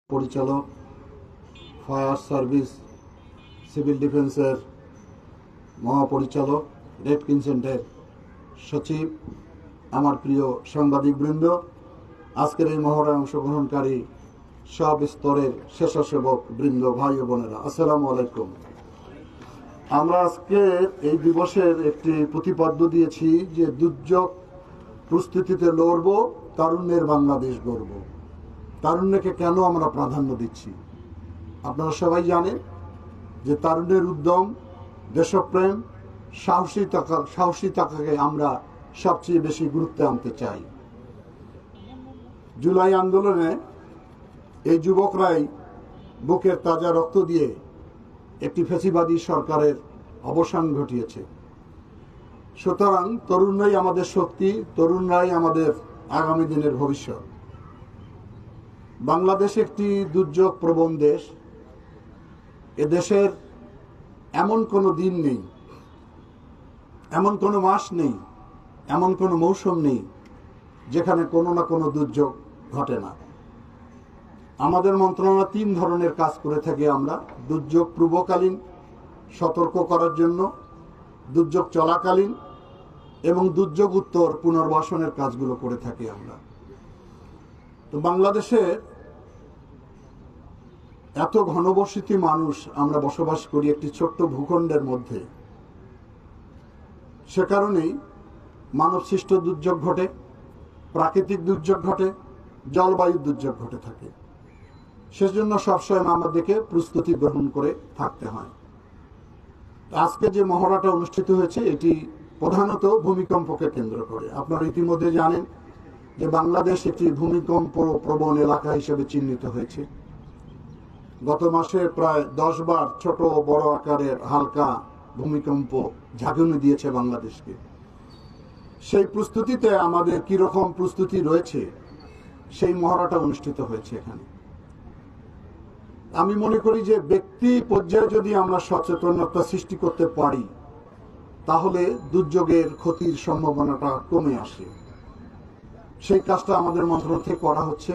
পরিচালক, fire service, civil ডিফেন্সের মহাপরিচালক, রেড ক্রিসেন্টের সচিব, আমার প্রিয় সাংবাদিকবৃন্দ, আজকের এই মহড়ায় অংশগ্রহণকারী সব স্তরের স্বেচ্ছাসেবক বৃন্দ, ভাই ও বোনেরা, আসসালামু আলাইকুম। আমরা আজকে এই দিবসের একটি প্রতিপাদ্য দিয়েছি যে দুর্যোগ প্রস্তুতিতে লড়ব, তারুণ্যের বাংলাদেশ গড়ব। তারুণ্যকে কেন আমরা প্রাধান্য দিচ্ছি? আপনারা সবাই জানেন যে তারুণ্যের উদ্যম, দেশপ্রেম, সাহসিকতাকে আমরা সবচেয়ে বেশি গুরুত্বে আনতে চাই। জুলাই আন্দোলনে এই যুবকরাই বুকের তাজা রক্ত দিয়ে একটি ফ্যাসিবাদী সরকারের অবসান ঘটিয়েছে। সুতরাং তরুণরাই আমাদের শক্তি, তরুণরাই আমাদের আগামী দিনের ভবিষ্যৎ। বাংলাদেশ একটি দুর্যোগ প্রবণ দেশ। এ দেশের এমন কোনো দিন নেই, এমন কোনো মাস নেই, এমন কোনো মৌসুম নেই যেখানে কোনো না কোনো দুর্যোগ ঘটে না। আমাদের মন্ত্রণালয় 3 ধরনের কাজ করে থাকি আমরা: দুর্যোগ পূর্বকালীন সতর্ক করার জন্য, দুর্যোগ চলাকালীন এবং দুর্যোগ উত্তর পুনর্বাসনের কাজগুলো করে থাকি আমরা। তো বাংলাদেশে এত ঘনবসতি মানুষ আমরা বসবাস করি একটি ছোট্ট ভূখণ্ডের মধ্যে। সে কারণেই মানব সৃষ্ট দুর্যোগ ঘটে, প্রাকৃতিক দুর্যোগ ঘটে, জলবায়ু দুর্যোগ ঘটে থাকে। সেজন্য সবসময় আমাদেরকে প্রস্তুতি গ্রহণ করে থাকতে হয়। আজকে যে মহড়াটা অনুষ্ঠিত হয়েছে এটি প্রধানত ভূমিকম্পকে কেন্দ্র করে। আপনারা ইতিমধ্যে জানেন যে বাংলাদেশ একটি ভূমিকম্প প্রবণ এলাকা হিসেবে চিহ্নিত হয়েছে। গত মাসে প্রায় 10 বার ছোট বড় আকারের হালকা ভূমিকম্প ঝাঁকুনি দিয়েছে বাংলাদেশকে। সেই প্রস্তুতিতে আমাদের কিরকম প্রস্তুতি রয়েছে সেই মহড়াটা অনুষ্ঠিত হয়েছে এখানে। আমি মনে করি যে ব্যক্তি পর্যায়ে যদি আমরা সচেতনতা সৃষ্টি করতে পারি তাহলে দুর্যোগের ক্ষতির সম্ভাবনাটা কমে আসে। সেই কাজটা আমাদের মন্ত্রণালয় থেকে করা হচ্ছে।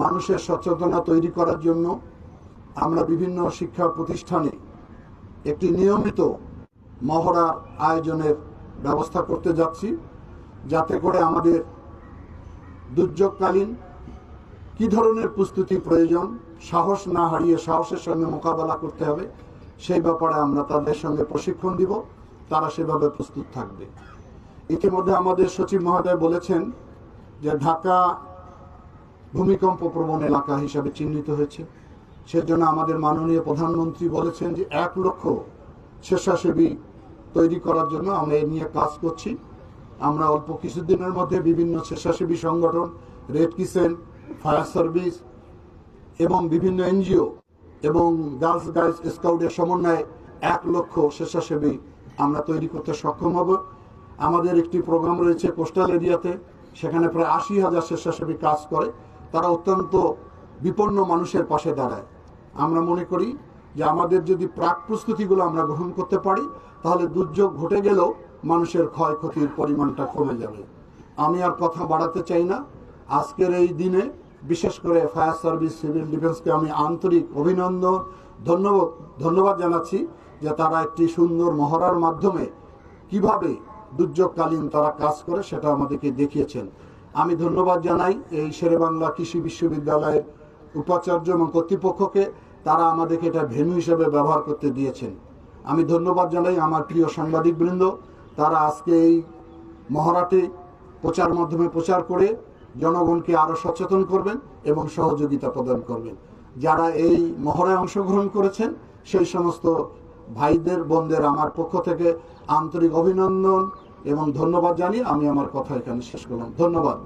মানুষের সচেতনতা তৈরি করার জন্য আমরা বিভিন্ন শিক্ষা প্রতিষ্ঠানে একটি নিয়মিত মহড়ার আয়োজনের ব্যবস্থা করতে যাচ্ছি, যাতে করে আমাদের দুর্যোগকালীন কি ধরনের প্রস্তুতি প্রয়োজন, সাহস না হারিয়ে সাহসের সঙ্গে মোকাবেলা করতে হবে, সেই ব্যাপারে আমরা তাদের সঙ্গে প্রশিক্ষণ দিব, তারা সেভাবে প্রস্তুত থাকবে। ইতিমধ্যে আমাদের সচিব মহোদয় বলেছেন যে ঢাকা ভূমিকম্প প্রবণ এলাকা হিসাবে চিহ্নিত হয়েছে। সেজন্য আমাদের মাননীয় প্রধানমন্ত্রী বলেছেন যে 1 লক্ষ স্বেচ্ছাসেবী তৈরি করার জন্য আমরা এ নিয়ে কাজ করছি। আমরা অল্প কিছুদিনের মধ্যে বিভিন্ন স্বেচ্ছাসেবী সংগঠন, রেড ক্রিসেন্ট, ফায়ার সার্ভিস এবং বিভিন্ন এনজিও এবং গার্লস গাইডস স্কাউটের সমন্বয়ে 1 লক্ষ স্বেচ্ছাসেবী আমরা তৈরি করতে সক্ষম হব। আমাদের একটি প্রোগ্রাম রয়েছে কোস্টাল এরিয়াতে, সেখানে প্রায় 80,000 স্বেচ্ছাসেবী কাজ করে। তারা অত্যন্ত বিপন্ন মানুষের পাশে দাঁড়ায়। আমরা মনে করি যে আমাদের যদি প্রাক প্রস্তুতিগুলো আমরা গ্রহণ করতে পারি তাহলে দুর্যোগ ঘটে গেলেও মানুষের ক্ষয়ক্ষতির পরিমাণটা কমে যাবে। আমি আর কথা বাড়াতে চাই না। আজকের এই দিনে বিশেষ করে ফায়ার সার্ভিস, সিভিল ডিফেন্সকে আমি আন্তরিক অভিনন্দন, ধন্যবাদ জানাচ্ছি যে তারা একটি সুন্দর মহড়ার মাধ্যমে কিভাবে দুর্যোগকালীন তারা কাজ করে সেটা আমাদেরকে দেখিয়েছেন। আমি ধন্যবাদ জানাই এই শেরেবাংলা কৃষি বিশ্ববিদ্যালয়ের উপাচার্য এবং কর্তৃপক্ষকে, তারা আমাদেরকে এটা ভেন্যু হিসেবে ব্যবহার করতে দিয়েছেন। আমি ধন্যবাদ জানাই আমার প্রিয় সাংবাদিকবৃন্দ, তারা আজকে এই মহড়াটি প্রচার মাধ্যমে প্রচার করে জনগণকে আরো সচেতন করবেন এবং সহযোগিতা প্রদান করবেন। যারা এই মহড়ায় অংশগ্রহণ করেছেন সেই সমস্ত ভাইদের বোনদের আমার পক্ষ থেকে আন্তরিক অভিনন্দন এবং ধন্যবাদ জানিয়ে আমি আমার কথা এখানে শেষ করলাম। ধন্যবাদ।